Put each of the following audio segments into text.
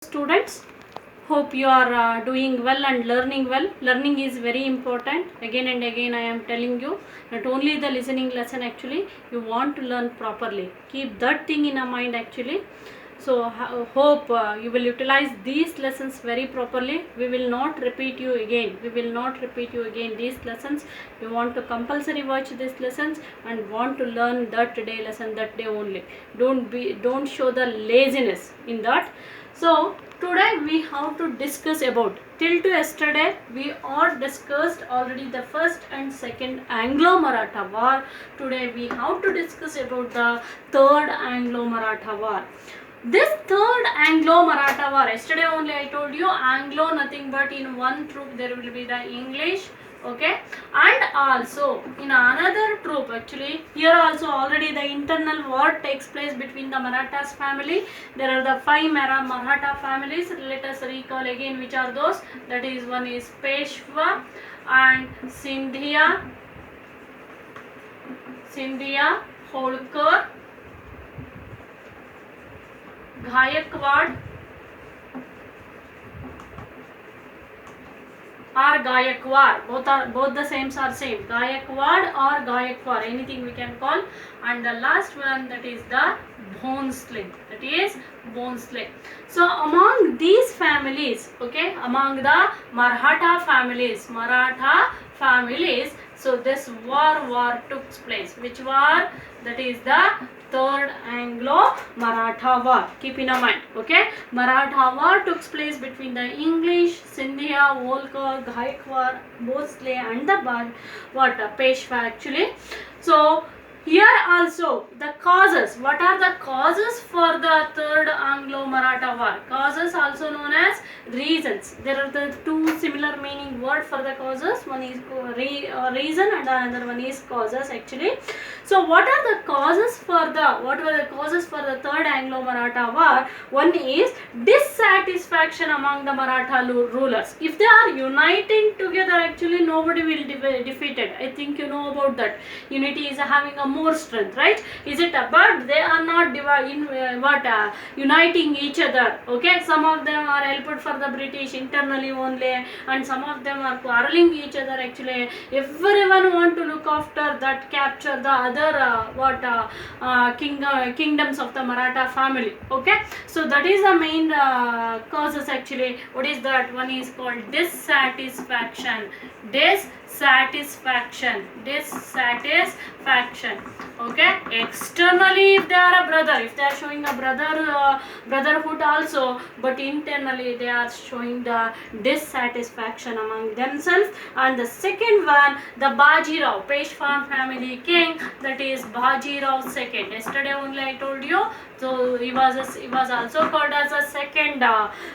students, hope you are doing well and learning well. Learning is very important. Again and again I am telling you, not only the listening lesson, actually you want to learn properly, keep that thing in your mind actually. So hope you will utilize these lessons very properly. We will not repeat you again these lessons. You want to compulsory watch these lessons and want to learn that day lesson that day only. Don't show the laziness in that. So today we have to discuss about, till to yesterday we all discussed already the first and second Anglo-Maratha war. Today we have to discuss about the third Anglo-Maratha war. This third Anglo-Maratha war, yesterday only I told you Anglo nothing but in one troop there will be the English, okay, and also in another troop, actually here also already the internal war takes place between the Marathas family. There are the 5 Maratha families. Let us recall again which are those. That is, one is Peshwa and Sindhia, Holkar, Gayakwad or Gayakwar, both the same are same, Gayakwad or Gayakwar, anything we can call. And the last one, that is the Bhonsle, So among these families, okay, among the Maratha families, so this war took place. Which war? That is the third Anglo-Maratha war. Keep in mind, okay. Maratha war took place between the English, Sindhia, Holkar, Gayakwar, Bhonsle and the Peshwa actually. So here also the causes. What are the causes for the third Anglo-Maratha war? Causes also known as reasons. There are the two similar meaning word for the causes. One is reason and another one is causes actually. So what were the causes for the third Anglo-Maratha war? One is dissatisfaction among the Maratha rulers. If they are uniting together, actually nobody will defeated. I think you know about that. Unity is having a more strength, right? Is it? But they are not uniting each other. Okay, some of them are helped for the British internally only, and some of them are quarreling each other. Actually, everyone want to look after that, capture the other kingdoms of the Maratha family. Okay, so that is the main causes actually. What is that? One is called dissatisfaction. Okay, externally if they are a brother, if they are showing a brotherhood also, but internally they are showing the dissatisfaction among themselves. And the second one, the Bajirao, Peshwa family king, that is Bajirao II. Yesterday only I told you. So he was also called as a second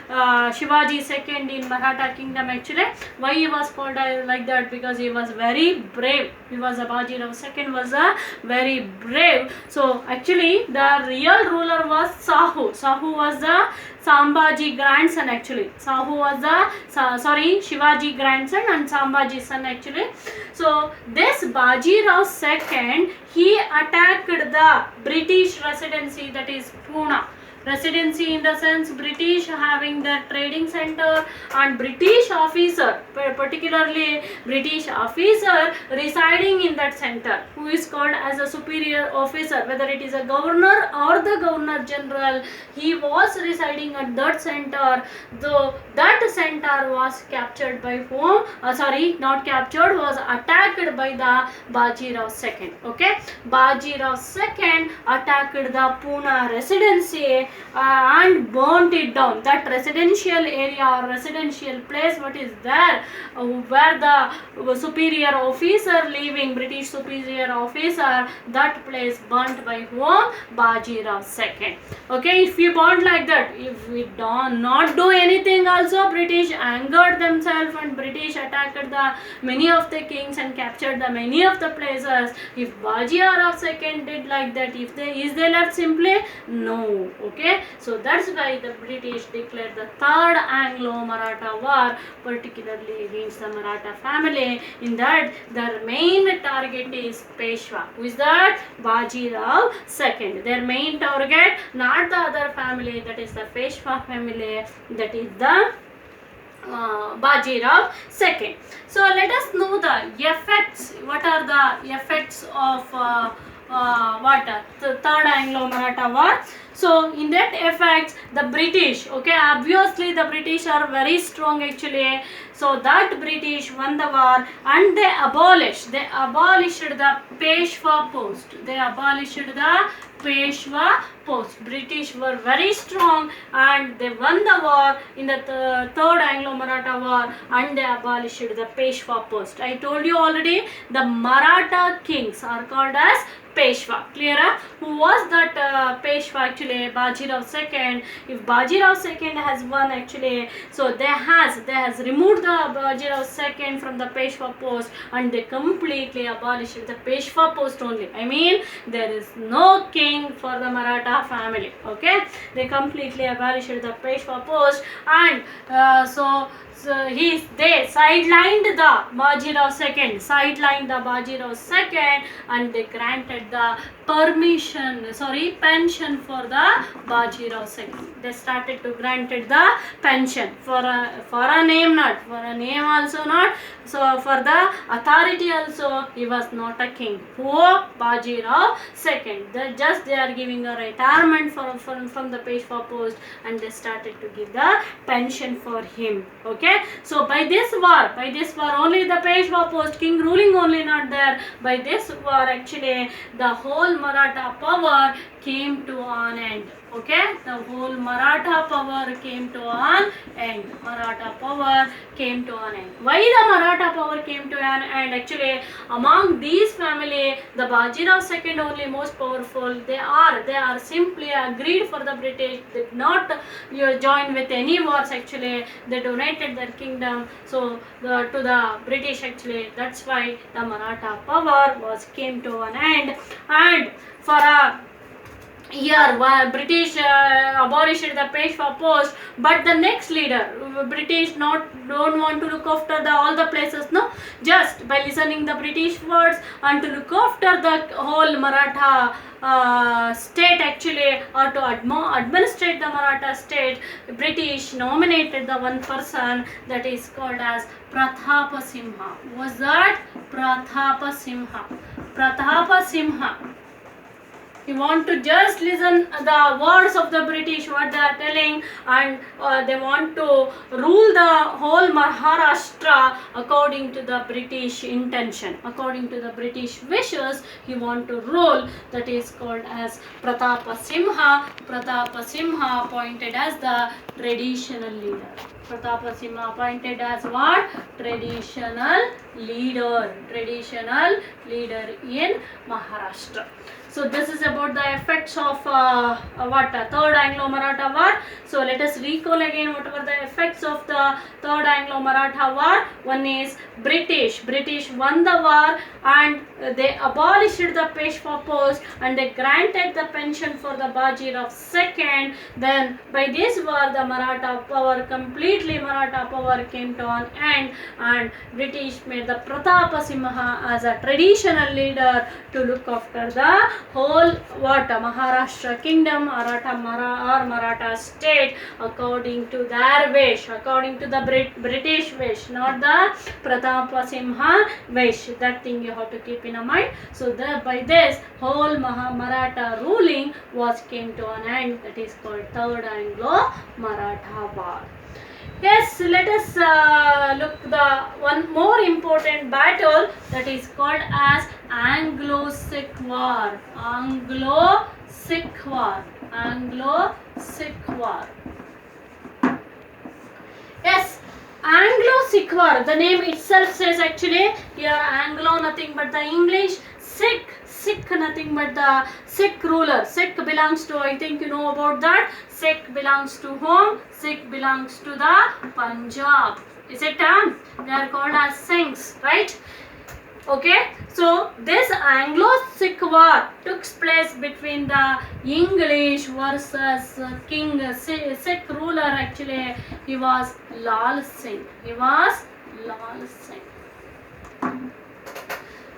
Shivaji second in Maratha kingdom actually. Why he was called like that? Because he was very brave. Bajirao II was a very brave. So actually the real ruler was Sahu. Sahu was the Sambhaji grandson actually. Sahu was the Shivaji grandson and Sambhaji son actually. So this Bajirao II, he attacked the British residency, that is Pune. Residency in the sense British having the trading center, and British officer, particularly British officer residing in that center, who is called as a superior officer, whether it is a governor or the governor general, he was residing at that center. Though that center was captured by whom? Not captured, was attacked by the Bajirao II. Okay, Bajirao II attacked the Pune residency and burnt it down. That residential area or residential place, what is there, where the superior officer living, British superior officer, that place burnt by whom? Bajirao II. Okay, if we burnt like that, if we not do anything also, British angered themselves and British attacked the many of the kings and captured the many of the places. If Bajirao II did like that, is they left simply? No. Okay, Okay, so that's why the British declared the Third Anglo-Maratha War, particularly against the Maratha family. In that, their main target is Peshwa. Who is that? Baji Rao II. Their main target, not the other family, that is the Peshwa family, that is the Bajirao II. So let us know the effects. What are the effects of the Third Anglo-Maratha War? So in that effects, the British, okay, obviously the British are very strong actually. So that British won the war and they abolished the Peshwa post. They abolished the Peshwa post. British were very strong and they won the war in the Third Anglo-Maratha War and they abolished the Peshwa post. I told you already, the Maratha kings are called as Peshwa. Clear? Who was that Peshwa actually? Bajirao II. If Bajirao II has won actually, so they has removed the Bajirao II from the Peshwa post and they completely abolished the Peshwa post only. I mean, there is no king for the Maratha family. Okay, they completely abolished the Peshwa post and they sidelined the Bajirao II, and they granted the pension for the Bajirao II. They started to granted the pension for a name, not for a name also not. So for the authority also, he was not a king. Who? Bajirao II. They are giving a retirement from the Peshwa post and they started to give the pension for him. Okay. So by this war only the Peshwa post, king ruling only not there. By this war actually the whole Maratha power came to an end. Okay, the whole Maratha power came to an end. Why the Maratha power came to an end? Actually, among these family, the Bajirao II only most powerful. They are simply agreed for the British. They did not join with any wars actually. They donated their kingdom to the British actually. That's why the Maratha power came to an end. And for a year, British abolished the Peshwa post, but the next leader, British don't want to look after all the places, no, just by listening the British words and to look after the whole Maratha state actually, or to administrate the Maratha state, British nominated the one person that is called as Pratapa Simha. Was that Pratapa Simha? You want to just listen the words of the British, what they are telling, and they want to rule the whole Maharashtra according to the British intention, according to the British wishes. He want to rule. That is called as Pratapa Simha. Pratapa Simha appointed as the traditional leader. Pratapa Simha appointed as what? Traditional leader in Maharashtra. So this is about the effects of Third Anglo-Maratha War. So let us recall again what were the effects of the Third Anglo-Maratha War. One is British won the war and they abolished the Peshwa post and they granted the pension for the Bajirao II. Then by this war the Maratha power came to an end and British made the Pratapa Simha as a traditional leader to look after the whole Maharashtra kingdom, Maratha state according to their wish, according to the British wish, not the Pratapa Simha wish. That thing you have to keep in mind. So by this whole Maratha ruling came to an end. That is called Third Anglo-Maratha War. Yes, let us look the one more important battle that is called as Anglo-Sikh War. Anglo-Sikh War. Yes, Anglo-Sikh War. The name itself says actually here Anglo nothing but the English, Sikh nothing but the Sikh ruler. Sikh belongs to, I think you know about that. Sikh belongs to whom? Sikh belongs to the Punjab. Is it? They are called as Singhs, right? Okay, so this Anglo-Sikh war took place between the English versus King Sikh ruler. Actually, he was Lal Singh. He was Lal Singh.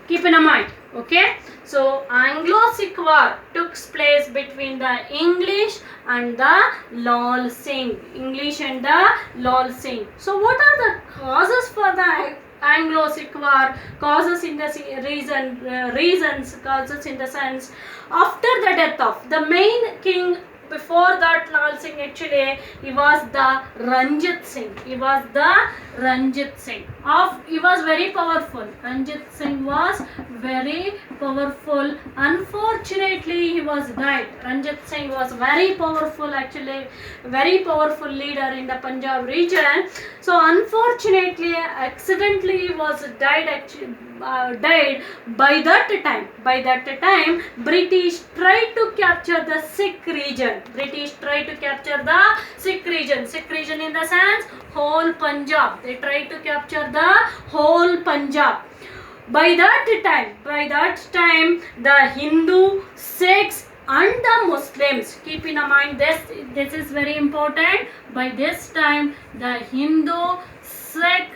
Keep in mind. Okay, so Anglo-Sikh war took place between the English and the Lal Singh. English and the Lal Singh. So what are the causes for the Anglo-Sikh war? Causes in the reasons, causes in the sense, after the death of the main king. Before that, Lal Singh, actually he was the Ranjit Singh. He was the Ranjit Singh. He was very powerful. Ranjit Singh was very powerful. Unfortunately, he was died. Ranjit Singh was very powerful, actually very powerful leader in the Punjab region. So unfortunately, accidentally he was died. Actually, died. By that time, British tried to capture the Sikh region. British tried to capture the Sikh region. Sikh region in the sense whole Punjab. They tried to capture the whole Punjab. By that time, the Hindu, Sikhs and the Muslims. Keep in mind this is very important. By this time, the Hindu, Sikh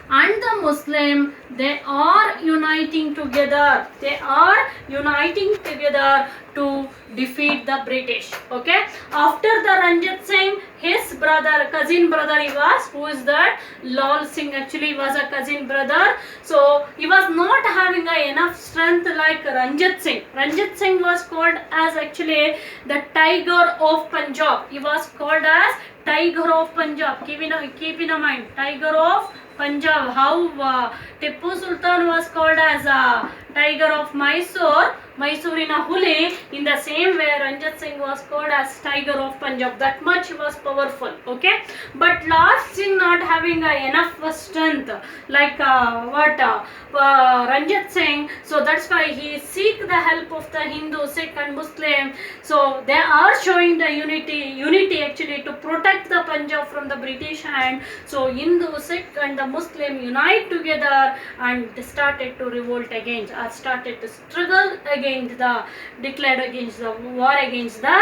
and the Muslim, they are uniting together. They are uniting together to defeat the British. Okay. After the Ranjit Singh, his brother, cousin brother, he was, who is that? Lal Singh actually was a cousin brother. So he was not having enough strength like Ranjit Singh. Ranjit Singh was called as actually the Tiger of Punjab. He was called as Tiger of Punjab. Keep in mind, Tiger of Punjab. How Tipu Sultan was called as a Tiger of Mysore. Mysurina Huli. In the same way, Ranjit Singh was called as Tiger of Punjab. That much he was powerful. Okay, but Lal Singh not having enough strength like Ranjit Singh. So that's why he seek the help of the Hindu, Sikh and Muslim. So they are showing the unity actually to protect the Punjab from the British hand. So Hindu, Sikh and the Muslim unite together and started to revolt against, or started to struggle against the, declared against the war against the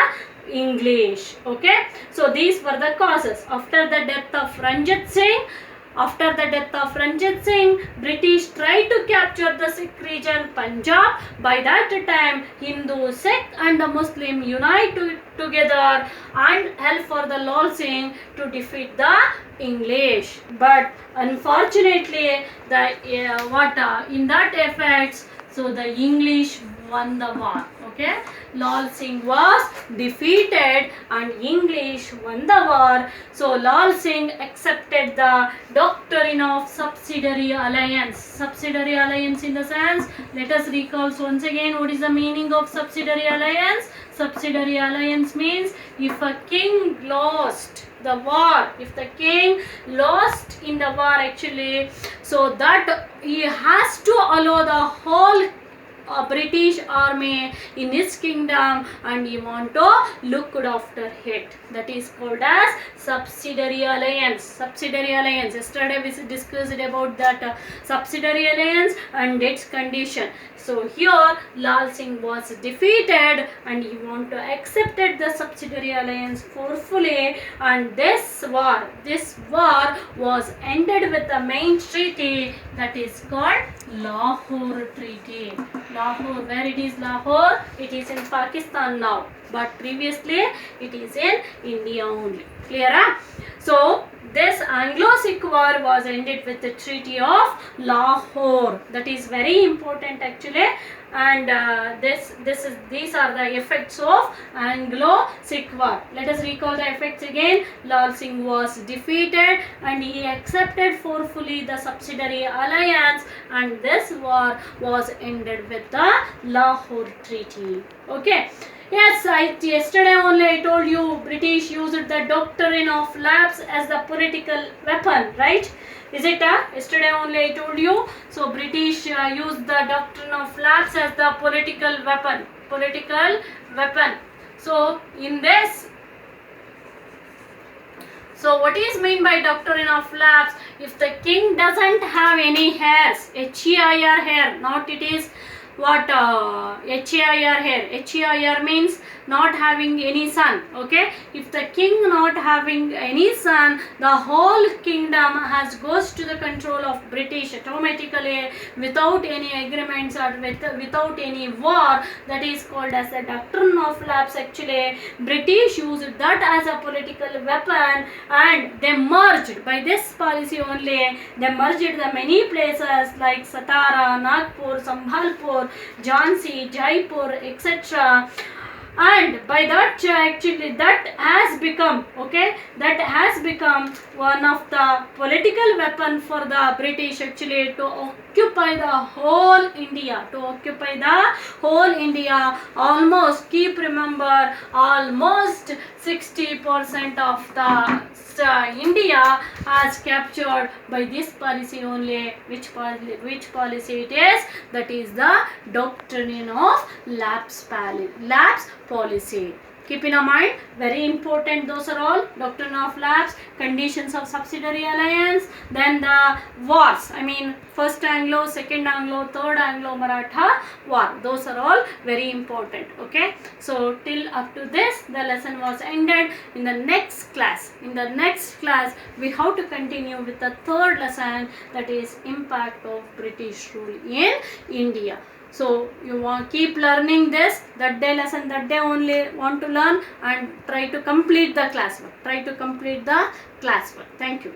English. Okay, so these were the causes. After the death of Ranjit Singh, British tried to capture the Sikh region, Punjab. By that time, Hindu, Sikh and the Muslim unite together and help for the Lal Singh to defeat the English. But unfortunately, in that effects, so the English won the war. Okay, Lal Singh was defeated and English won the war. So Lal Singh accepted the doctrine of subsidiary alliance. Subsidiary alliance in the sense, let us recall once again what is the meaning of subsidiary alliance. Subsidiary alliance means if a king lost the war, if the king lost in the war actually, so that he has to allow the whole British army in his kingdom and he want to look after it. That is called as subsidiary alliance. Subsidiary alliance. Yesterday we discussed about that subsidiary alliance and its condition. So here Lal Singh was defeated and he want to accepted the subsidiary alliance forcefully, and this war was ended with the main treaty that is called Lahore Treaty. Lahore, where it is Lahore? It is in Pakistan now, but previously it is in India only. Clear? Huh? So this Anglo-Sikh war was ended with the Treaty of Lahore. That is very important actually, and these are the effects of Anglo-Sikh war. Let us recall the effects again. Lal Singh was defeated and he accepted forcefully the subsidiary alliance, and this war was ended with the Lahore Treaty. Okay. Yes, yesterday only I told you British used the doctrine of lapse as the political weapon, right? Is it? Yesterday only I told you. So British used the doctrine of lapse as the political weapon. Political weapon. So in this, So what is mean by doctrine of lapse? If the king doesn't have any heirs, HEIR hair, not it is what HEIR hair. HEIR means not having any son. Okay, if the king not having any son, the whole kingdom has goes to the control of British automatically without any agreements or without any war. That is called as the doctrine of lapse. Actually, British used that as a political weapon, and they merged by this policy only. They merged the many places like Satara, Nagpur, Sambhalpur, Jhansi, Jaipur, etc. And by that actually that has become, okay, that has become one of the political weapon for the British actually to occupy the whole India, almost, keep remember, almost 60% of the India has captured by this policy only. Which policy it is? That is the doctrine of lapse policy. Keep in mind, very important, those are all doctrine of lapse, conditions of subsidiary alliance, then the wars, I mean first Anglo, second Anglo, third Anglo-Maratha war, those are all very important. Okay, so till up to this the lesson was ended. In the next class we have to continue with the third lesson, that is impact of British rule in India. So you want keep learning this, that day lesson that day only want to learn, and try to complete the classwork. Thank you.